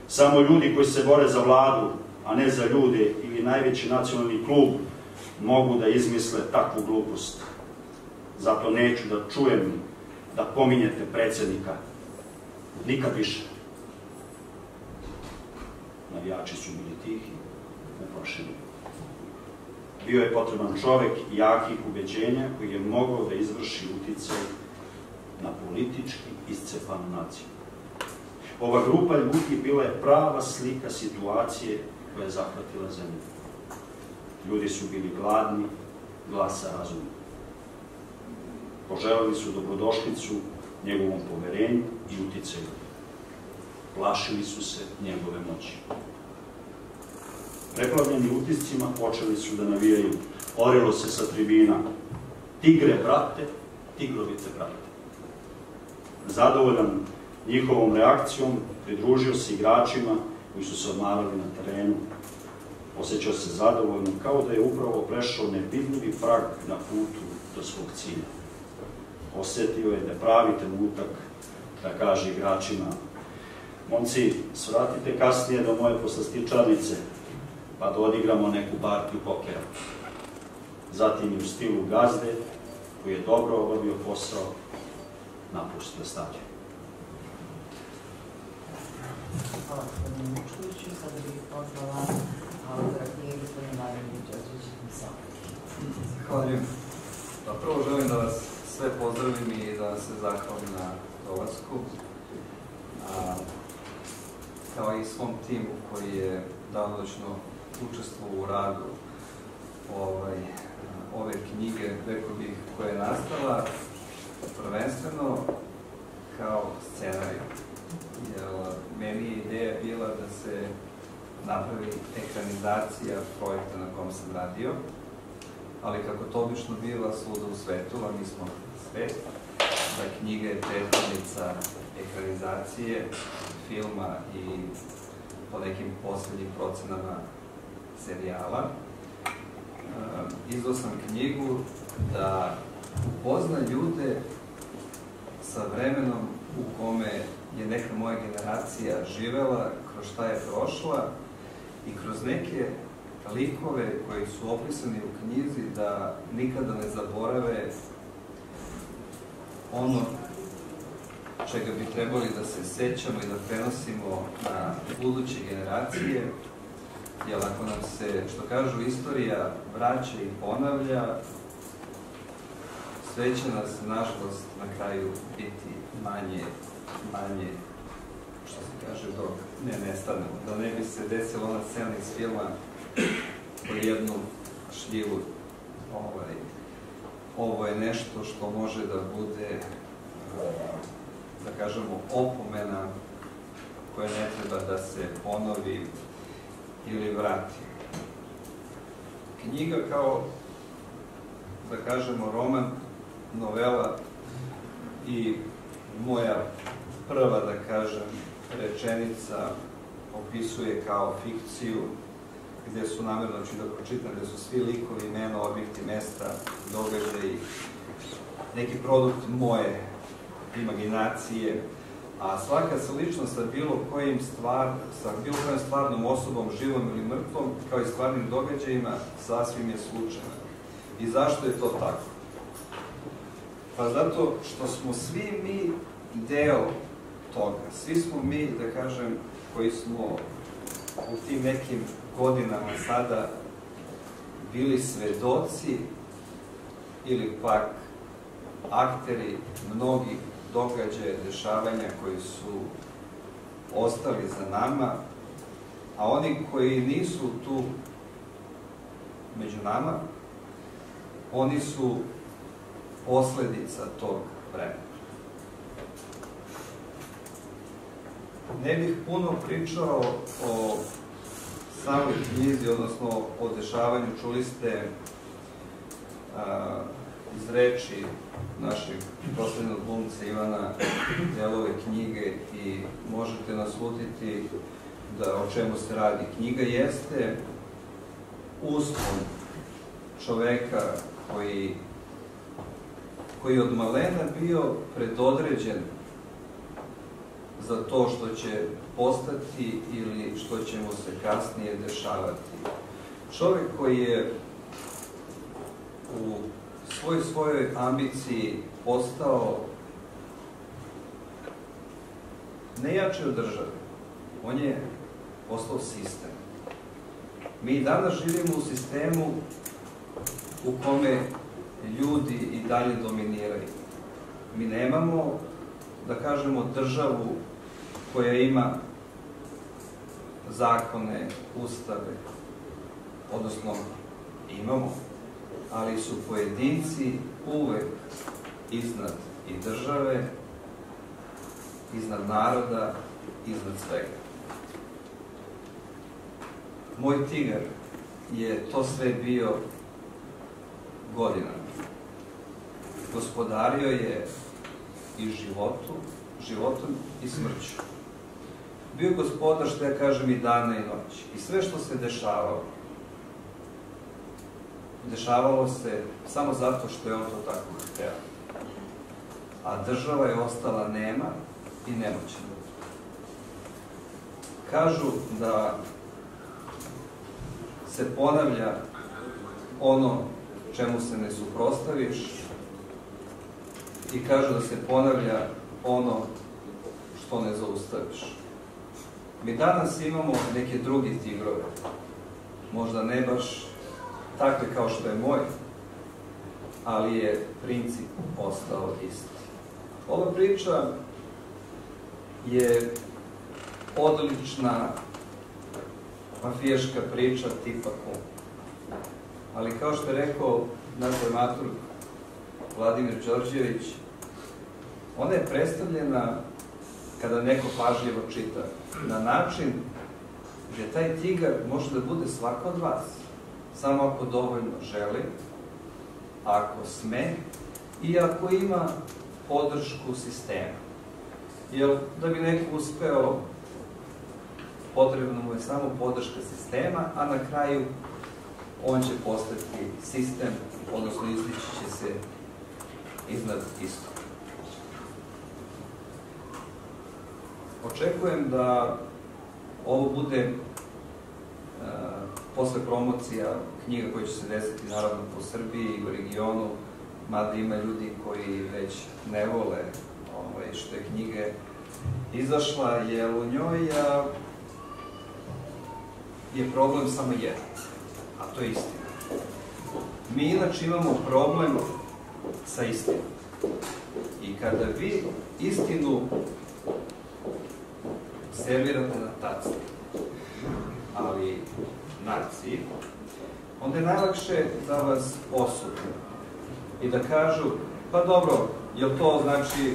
[SPEAKER 2] Samo ljudi koji se bore za vladu, a ne za ljude ili najveći nacionalni klub, mogu da izmisle takvu glupost. Zato neću da čujem da pominjete predsjednika. Nikad više. Navijači su bili tihi, uplašeni. Bio je potreban čovek jakih ubeđenja koji je mogao da izvrši uticaj na politički iscepanu naciju. Ova grupa ljudi bila je prava slika situacije koja je zahvatila zemlju. Ljudi su bili gladni glasa razuma. Poželeli su dobrodošlicu njegovom poverenju i uticaju. Plašili su se njegove moći. Preplavljeni utiscima počeli su da navijaju. Orilo se sa tribina. Tigre, brate, tigrovice, brate. Zadovoljan njihovom reakcijom, pridružio se igračima koji su se odmarali na terenu. Osjećao se zadovoljno, kao da je upravo prešao nevidljivi prag na putu do svog cilja. Osjetio je da je pravi trenutak da kaže igračima: momci, svratite kasnije do moje poslastičarnice, pa da odigramo neku partiju pokera. Zatim je u stilu gazde, koji je dobro obavio posao, napustio stadion.
[SPEAKER 3] Hvala gospodinu Vučkoviću. Sada bih pozvala autora knjige gospodina Vladimira Đorđevića.
[SPEAKER 5] Zahvaljujem. Prvo želim da vas sve pozdravim i da se zahvalim na dolasku. Kao i svom timu koji je danonoćno učestvovao u radu ove knjige, rekao bih, koja je nastala prvenstveno kao scenarij. Meni je ideja bila da se napravi ekranizacija projekta na kom sam radio, ali kako to obično biva svuda u svetu, a mi smo svet, da knjiga je prethodnica ekranizacije filma i po nekim poslednjim procenama serijala. Izdao sam knjigu da upozna ljude sa vremenom u kome je neka moja generacija živela, kroz šta je prošla i kroz neke likove koji su opisani u knjizi da nikada ne zaborave ono čega bi trebali da se sećamo i da prenosimo na buduće generacije, jer ako nam se, što kažu, istorija vraća i ponavlja, sve će nas, nažalost, na kraju biti manje što se kaže, dok ne nestanemo, da ne bi se desila ona scena iz filma po jednu šljivu. Ovo je nešto što može da bude, da kažemo, opomena koja ne treba da se ponovi ili vrati. Knjiga kao, da kažemo, roman, novela i moja prva, da kažem, rečenica opisuje kao fikciju, gde su namerno, ću da pročitam, gde su svi likovi, imena, objekti, mesta, događaji, neki produkt moje imaginacije, a svaka sličnost sa bilo kojim stvarnom osobom, živom ili mrtvom, kao i stvarnim događajima, sasvim je slučajna. I zašto je to tako? Pa zato što smo svi mi deo toga. Svi smo mi, da kažem, koji smo u tim nekim godinama sada bili svedoci ili pak akteri mnogih događaja, dešavanja koji su ostali za nama, a oni koji nisu tu među nama, oni su posledica tog vremena. Ne bih puno pričao o samoj knjizi, odnosno o dešavanju. Čuli ste iz reči našeg proslavljenog glumca Ivana delove knjige i možete naslutiti da o čemu se radi. Knjiga jeste uspon čoveka koji od malena bio predodređen za to što će postati ili što će mu se kasnije dešavati. Čovek koji je u svojoj ambiciji postao ne jači od države, on je postao sistem. Mi danas živimo u sistemu u kome ljudi i dalje dominiraju. Mi nemamo, da kažemo, državu koja ima zakone, ustave, odnosno imamo, ali su pojedinci uvek iznad i države, iznad naroda, iznad svega. Moj tigar je to sve bio godinama. Gospodario je i životom i smrću. Bio gospodar, što ja kažem, i dana i noći. I sve što se dešavalo se samo zato što je on to tako hteo. A država je ostala nema i nemoćna. Kažu da se ponavlja ono čemu se ne suprotstaviš i kažu da se ponavlja ono što ne zaustaviš. Mi danas imamo neke druge tigrove, možda ne baš takve kao što je moj, ali je princip ostao isti. Ova priča je odlična mafijaška priča tipa Kum. Ali kao što je rekao naš dramaturg Vladimir Đorđević, ona je predstavljena, kada neko pažljivo čita, na način gde taj tigar može da bude svako od vas, samo ako dovoljno želi, ako sme i ako ima podršku sistema. Jer da bi neko uspeo, potrebno mu je samo podrška sistema, a na kraju on će postati sistem, odnosno izlići će se iznad istog. Očekujem da ovo bude posle promocija knjiga koja će se desiti naravno po Srbiji i u regionu, mada ima ljudi koji već ne vole što je knjiga izašla, jer u njoj je problem samo jedan, a to je istina. Mi inače imamo problem sa istinom. I kada vi istinu servirate na tacni, ali naciji, onda je najlakše da vas osude i da kažu, pa dobro, jel to znači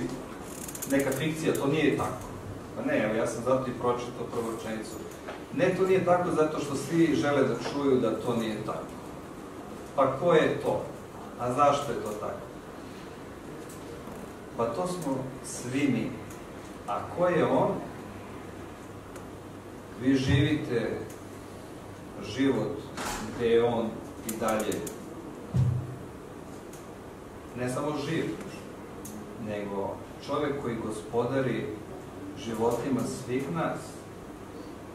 [SPEAKER 5] neka fikcija, to nije tako. Pa ne, evo ja sam zato i pročitao prvu rečenicu. Ne, to nije tako zato što svi žele da čuju da to nije tako. Pa ko je to? A zašto je to tako? Pa to smo svi mi. A ko je on? Vi živite život gde je on i dalje ne samo živ, nego čovek koji gospodari životima svih nas.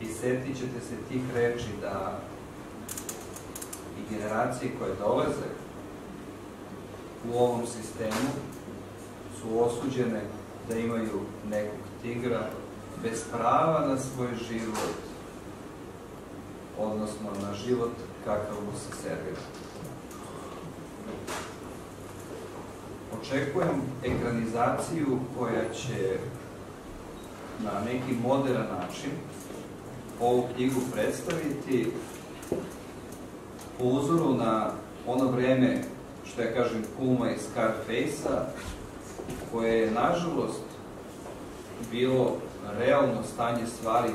[SPEAKER 5] I setit ćete se tih reči da i generacije koje dolaze u ovom sistemu su osuđene da imaju nekog tigra bez prava na svoj život, odnosno na život kakav mu se servira. Očekujem ekranizaciju koja će na neki moderan način ovu knjigu predstaviti po uzoru na ono vreme, što ja kažem, Kuma i Scarface-a, koje je, nažalost, bilo realno stanje stvari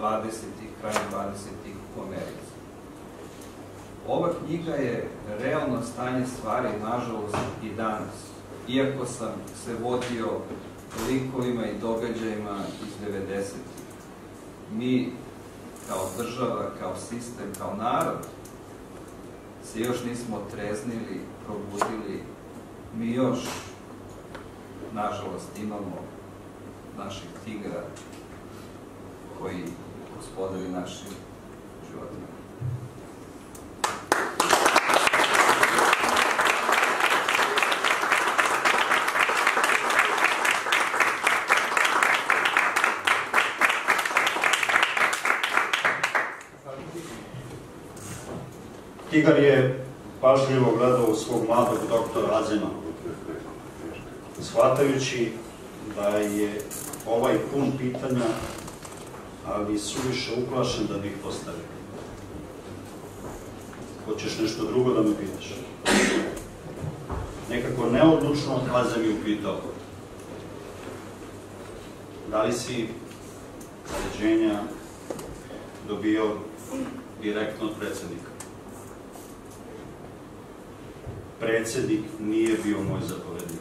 [SPEAKER 5] 20-ih, krajem 20-ih u Americi. Ova knjiga je realno stanje stvari, nažalost, i danas. Iako sam se vodio likovima i događajima iz 90-ih. Mi, kao država, kao sistem, kao narod, se još nismo otreznili, probudili. Mi još, nažalost, imamo našeg tigra koji gospodari našim životima.
[SPEAKER 2] Tigar je pažljivo gledao svog mladog doktora Azema, shvatajući da je ovaj pun pitanja, ali suviše uplašen da bi ih postavio. Hoćeš nešto drugo da me pitaš? Nekako neodlučno Azem je upitao: da li si naređenja dobio direktno od predsjednika? Predsjednik nije bio moj zapovednik.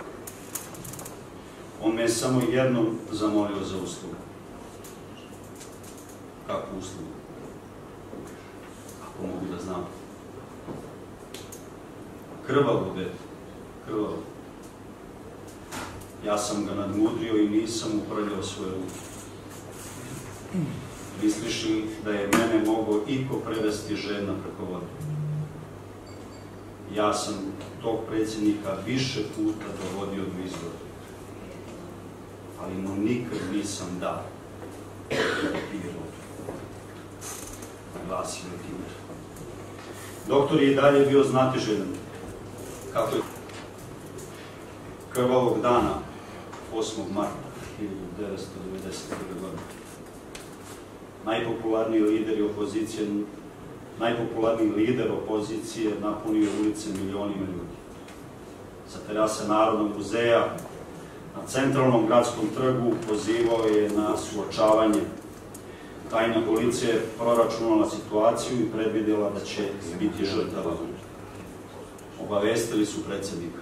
[SPEAKER 2] On me je samo jednom zamolio za uslugu. Kakvu uslugu? Ako mogu da znam. Krvavu, dete. Krvavu. Ja sam ga nadmudrio i nisam uprljao svoje ruke. Misliš li da je mene mogao iko prevesti žedna preko vode? Ja sam tog predsjednika više puta dovodio do izvora, ali mu nikad nisam dao da pije vodu. Glasio je Tigar. Doktor je i dalje bio znatiželjan. Kako je krvavog dana, 8. marta 1991. godine, najpopularniji lider opozicije napunio ulice milionima ljudi. Sa terase Narodnog muzeja na centralnom gradskom trgu pozivao je na suočavanje. Tajna policija je proračunala situaciju i predvidjela da će biti žrtava. Obavestili su predsjednika.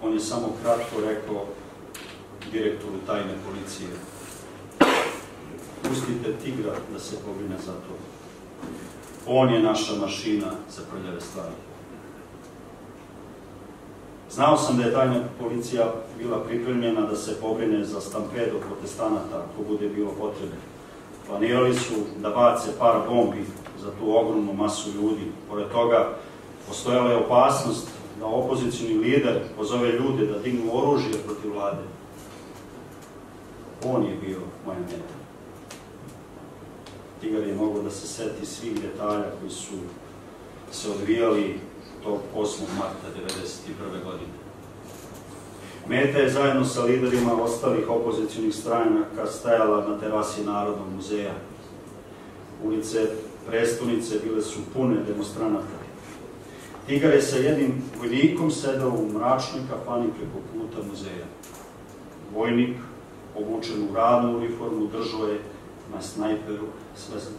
[SPEAKER 2] On je samo kratko rekao direktoru tajne policije: pustite Tigra da se pobrine za to. On je naša mašina za prljave stvari. Znao sam da je tajna policija bila pripremljena da se pobrine za stampedo protestanata ako bude bilo potrebe. Planirali su da bace par bombi za tu ogromnu masu ljudi. Pored toga, postojala je opasnost da opozicioni lider pozove ljude da dignu oružje protiv vlade. On je bio moja meta. Tigar je mogao da se seti svih detalja koji su se odvijali tog 8. marta 1991. godine. Meta je zajedno sa liderima ostalih opozicionih stranaka stajala na terasi Narodnog muzeja. Ulice prestonice bile su pune demonstranata. Tigar je sa jednim vojnikom sedao u mračnoj kafani preko puta muzeja. Vojnik, obučen u radnu uniformu,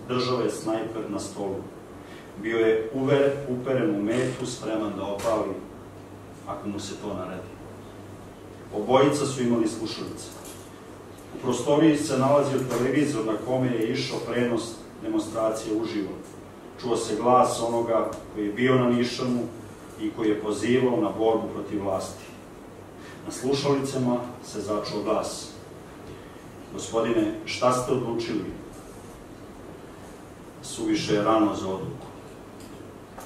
[SPEAKER 2] držao je snajper na stolu. Bio je uperen u metu, spreman da opali ako mu se to naredi. Obojica su imali slušalice. U prostoriji se nalazio televizor na kome je išao prenos demonstracije uživo. Čuo se glas onoga koji je bio na nišanu i koji je pozivao na borbu protiv vlasti. Na slušalicama se začuo glas. Gospodine, šta ste odlučili? Suviše je rano za odluku.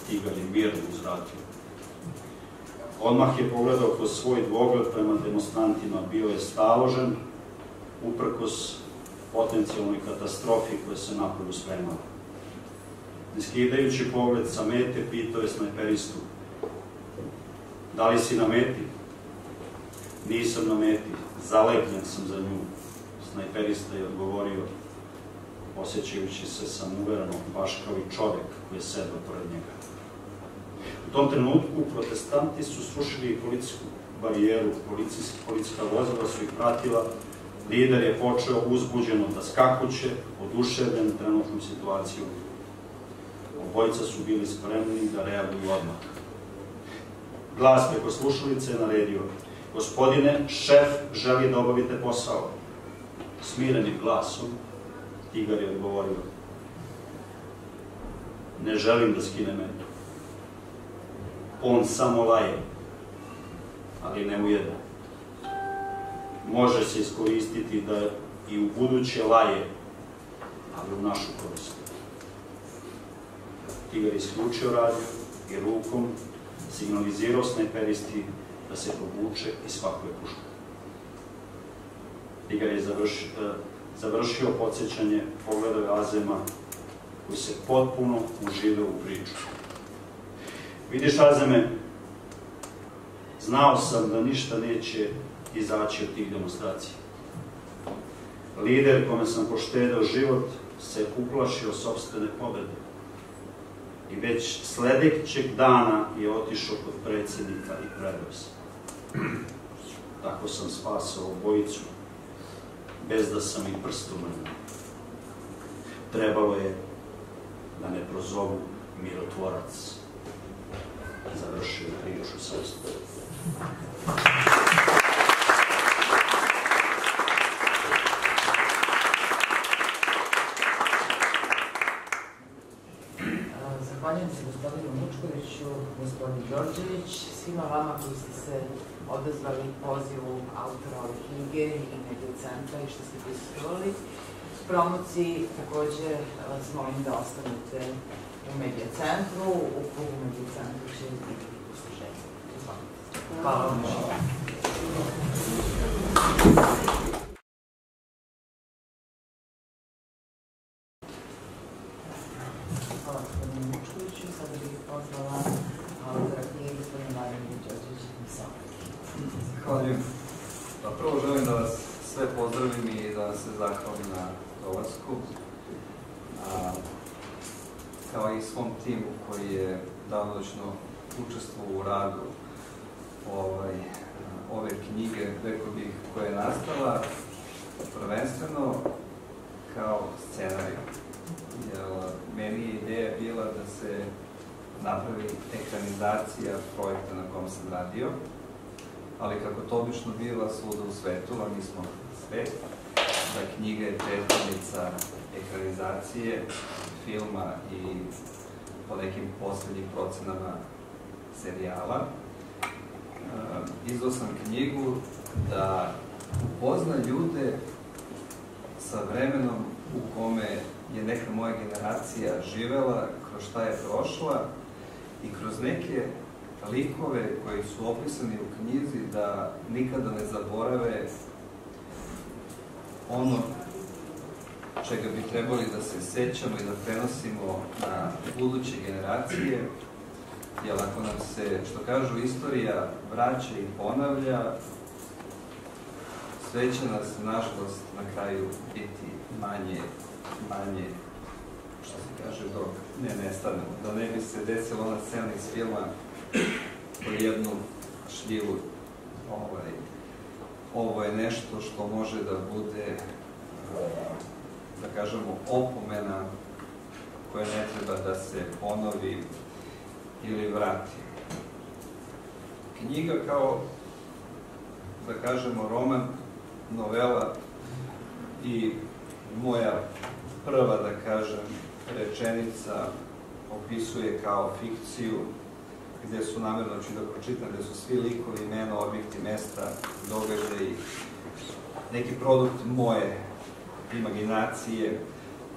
[SPEAKER 2] Tigar je mirno uzvratio. Odmah je pogledao kroz svoj dvogled prema demonstrantima. Bio je staložen, uprkos potencijalnoj katastrofi koja se napolju spremala. Ne skidajući pogled sa mete, pitao je snajperistu: da li si na meti? Nisam na meti, zalepljen sam za nju. Snajperista je odgovorio, osjećajući se samouvereno, baš kao i čovek koji je sedao pored njega. U tom trenutku protestanti su srušili policijsku barijeru, policijska vozila su ih pratila, lider je počeo uzbuđeno da skakuće, oduševljen trenutnom situacijom. Obojica su bili spremni da reaguju odmah. Glas preko slušalice je naredio: gospodine, šef želi da obavite posao. Smirenim glasom Tigar je odgovorio: ne želim da skine metu. On samo laje, ali ne ujeda. Može se iskoristiti da i u buduće laje, ali u našu korist. Tigar je isključio radio i rukom signalizirao snajperisti da se povuče i spakuje pušku. Tigar je završio podsjećanje, pogledao je Azema koji se potpuno uživao u priču. Vidiš, Azeme, znao sam da ništa neće izaći od tih demonstracija. Lider kome sam poštedao život se uplašio sopstvene pobede i već sledećeg dana je otišao kod predsjednika i predao se. Tako sam spasao obojicu, bez da sam i prstom mrnuo. Trebalo je da me prozovu mirotvorac. Završio priču sa osnovom.
[SPEAKER 3] Zahvaljujem se gospodinu Vučkoviću, gospodinu Đorđević, svima vama koji ste se odazvali pozivu autora ove knjige i Medija centra i što ste prisustvovali promociji. Takođe vas molim da ostanete u Medija centru, u klubu Medija centru će biti usluženje. Hvala vam. Hvala gospodinu Vučkoviću. Sada bih pozvala autora knjige gospodina Vladimira Đorđevića.
[SPEAKER 5] Zahvaljujem. Prvo želim da vas sve pozdravim i da se zahvalim na dolasku. Kao i svom timu koji je danonoćno učestvovao u radu ove knjige, rekao bih, koja je nastala prvenstveno kao scenarij. Meni je ideja bila da se napravi ekranizacija projekta na kom sam radio, ali kako to obično bila svuda u svetu, a mi smo svet, da knjiga je prethodnica ekranizacije filma i po nekim poslednjim procenama serijala. Izdao sam knjigu da upozna ljude sa vremenom u kome je neka moja generacija živela, kroz šta je prošla i kroz neke likove koji su opisani u knjizi da nikada ne zaborave ono čega bi trebali da se sećamo i da prenosimo na buduće generacije, jer ako nam se, što kažu, istorija vraća i ponavlja, sve će nas, nažalost, na kraju biti manje, što se kaže, dok ne nestanemo. Da ne bi se desila ona scena iz filma po jednu šljivu. Ovo je nešto što može da bude, da kažemo, opomena koja ne treba da se ponovi ili vrati. Knjiga kao, da kažemo, roman, novela i moja prva, da kažem, rečenica opisuje kao fikciju, gde su, namerno ću da pročitam, gde su svi likovi, imena, objekti, mesta, događaji, neki produkt moje imaginacije,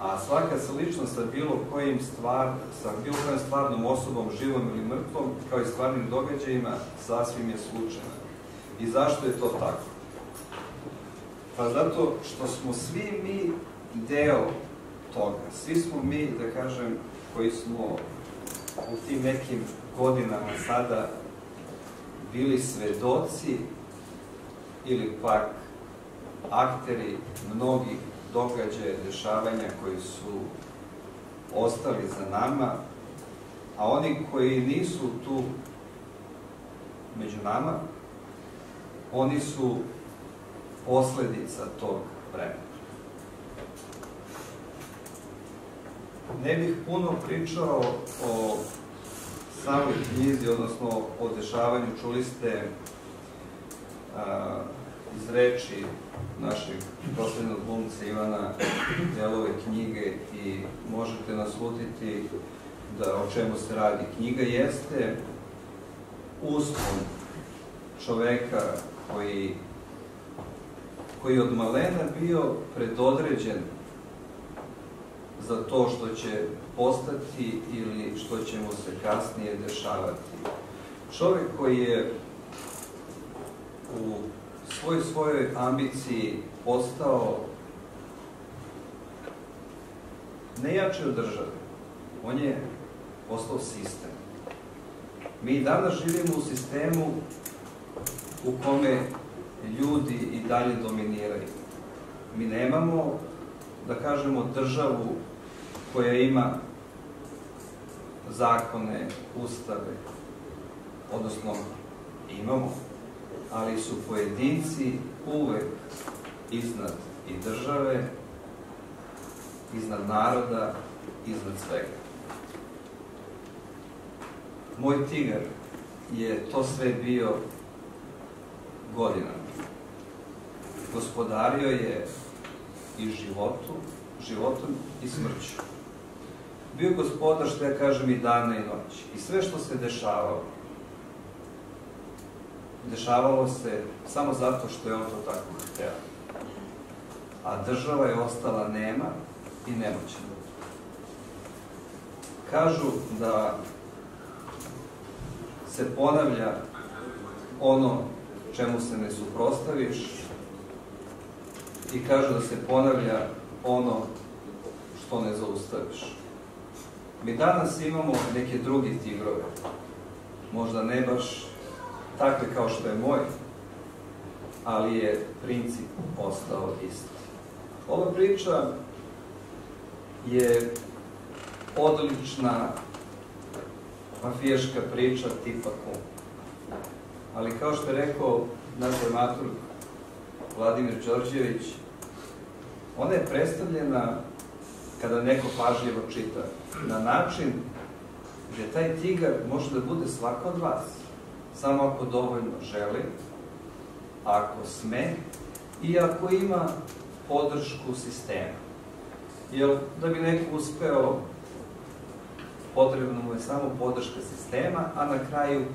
[SPEAKER 5] a svaka sličnost sa bilo kojim stvarnom osobom, živom ili mrtvom, kao i stvarnim događajima, sasvim je slučajna. I zašto je to tako? Pa zato što smo svi mi deo toga. Svi smo mi, da kažem, koji smo u tim nekim godinama sada bili svedoci ili pak akteri mnogih događaja, dešavanja koji su ostali za nama, a oni koji nisu tu među nama, oni su posledica tog vremena. Ne bih puno pričao o samoj knjizi, odnosno o dešavanju. Čuli ste iz reči našeg proslavljenog glumca Ivana delove knjige i možete naslutiti da o čemu se radi. Knjiga jeste uspon čoveka koji je od malena bio predodređen za to što će postati ili što će mu se kasnije dešavati. Čovek koji je u svojoj ambiciji postao ne jači od države, on je postao sistem. Mi danas živimo u sistemu u kome ljudi i dalje dominiraju. Mi nemamo, da kažemo, državu koja ima zakone, ustave, odnosno imamo, ali su pojedinci uvek iznad i države, iznad naroda, iznad svega. Moj tigar je to sve bio godinama. Gospodario je i životom i smrću. Bio gospodar, što ja kažem, i dana i noći. I sve što se dešavalo se samo zato što je on to tako hteo. A država je ostala nema i nemoćna. Kažu da se ponavlja ono čemu se ne suprotstaviš i kažu da se ponavlja ono što ne zaustaviš. Mi danas imamo neke druge tigrove, možda ne baš takve kao što je moj, ali je princip ostao isti. Ova priča je odlična mafijaška priča tipa Kum. Ali kao što je rekao naš dramaturg Vladimir Đorđević, ona je predstavljena, kada neko pažljivo čita, na način gde taj tigar može da bude svako od vas, samo ako dovoljno želi, ako sme i ako ima podršku sistema. Jer da bi neko uspeo, potrebno mu je samo podrška sistema, a na kraju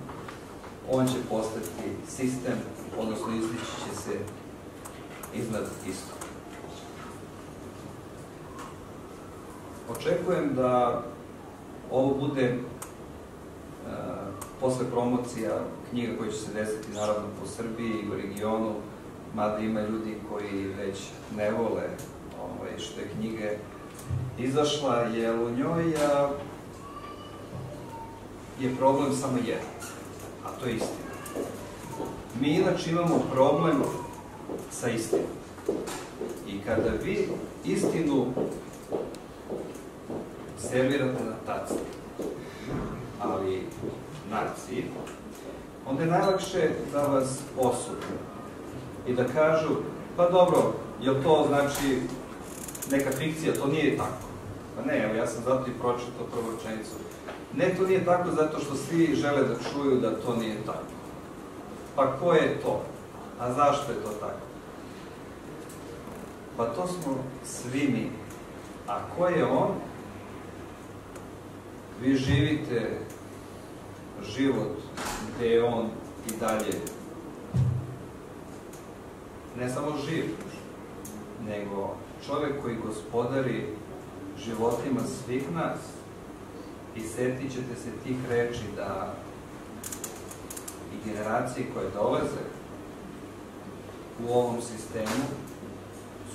[SPEAKER 5] on će postati sistem, odnosno izdići će se iznad istog. Očekujem da ovo bude posle promocija knjiga koja će se desiti naravno po Srbiji i u regionu, mada ima ljudi koji već ne vole što je knjiga izašla, jer u njoj je problem samo jedan, a to je istina. Mi inače imamo problem sa istinom. I kada vi istinu servirate na taci, ali naciji, onda je najlakše da vas osude i da kažu, pa dobro, jel to znači neka fikcija, to nije tako. Pa ne, evo ja sam zato i pročitao prvu rečenicu. Ne, to nije tako zato što svi žele da čuju da to nije tako. Pa ko je to? A zašto je to tako? Pa to smo svi mi. A ko je on? Vi živite život gde je on i dalje ne samo živ, nego čovek koji gospodari životima svih nas. I setit ćete se tih reči da i generacije koje dolaze u ovom sistemu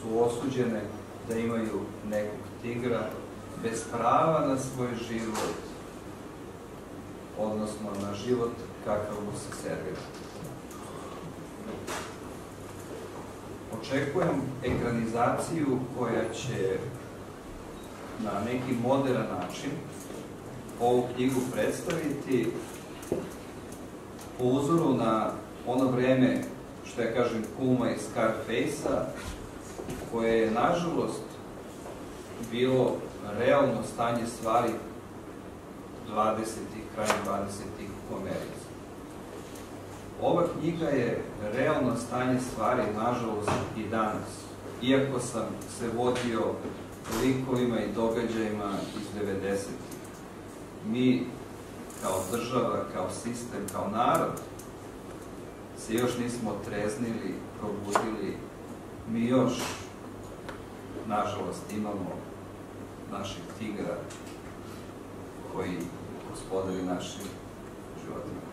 [SPEAKER 5] su osuđene da imaju nekog tigra bez prava na svoj život, odnosno na život kakav mu se servira. Očekujem ekranizaciju koja će na neki moderan način ovu knjigu predstaviti po uzoru na ono vreme, što ja kažem, Kuma i Scarface-a, koje je, nažalost, bilo realno stanje stvari 20-ih, krajem 20-ih u Americi. Ova knjiga je realno stanje stvari, nažalost, i danas. Iako sam se vodio likovima i događajima iz 90-ih. Mi, kao država, kao sistem, kao narod, se još nismo otreznili, probudili. Mi još, nažalost, imamo našeg tigra koji gospodari našim životima.